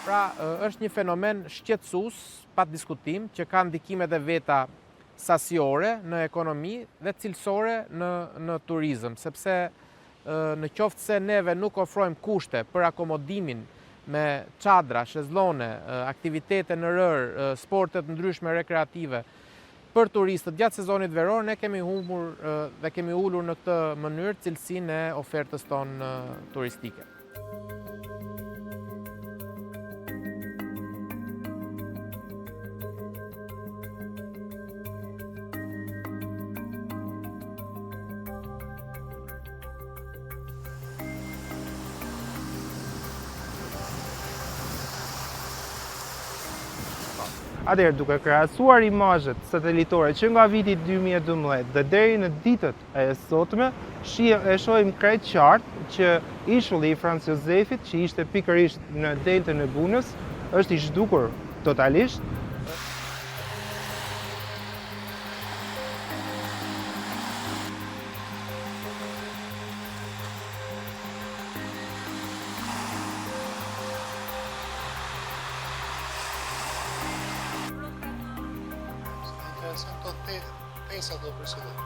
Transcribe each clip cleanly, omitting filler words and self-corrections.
Pra, është një fenomen shqetësues, pa diskutim, që ka ndikimet e veta sasiore në ekonomi dhe cilësore në turizëm, sepse në qoftë se neve nuk ofrojmë kushte për akomodimin me çadra, shezllone, aktivitete në rër, sportet ndryshme rekreative për turistët gjatë sezonit veror, ne kemi humbur dhe kemi ulur në këtë mënyrë cilësinë e ofertës tonë turistike. Atëherë, duke krahasuar imazhet satelitore që nga viti 2012 dhe deri në ditët e sotme, e shohim krejt qartë që ishulli i Franz Josefit, që ishte pikërisht në deltën e Bunës, është i zhdukur totalisht. Pensador presidente.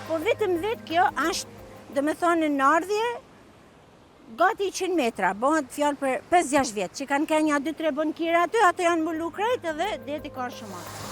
Po vetëm vetë kjo është, dhe me thonë, në ardhje, gati 100 metra, bëhet fjalë për 5-6 vjetë, që kanë kenja 2-3 bankira aty, ato janë mbulu krejt edhe deti ka shumë.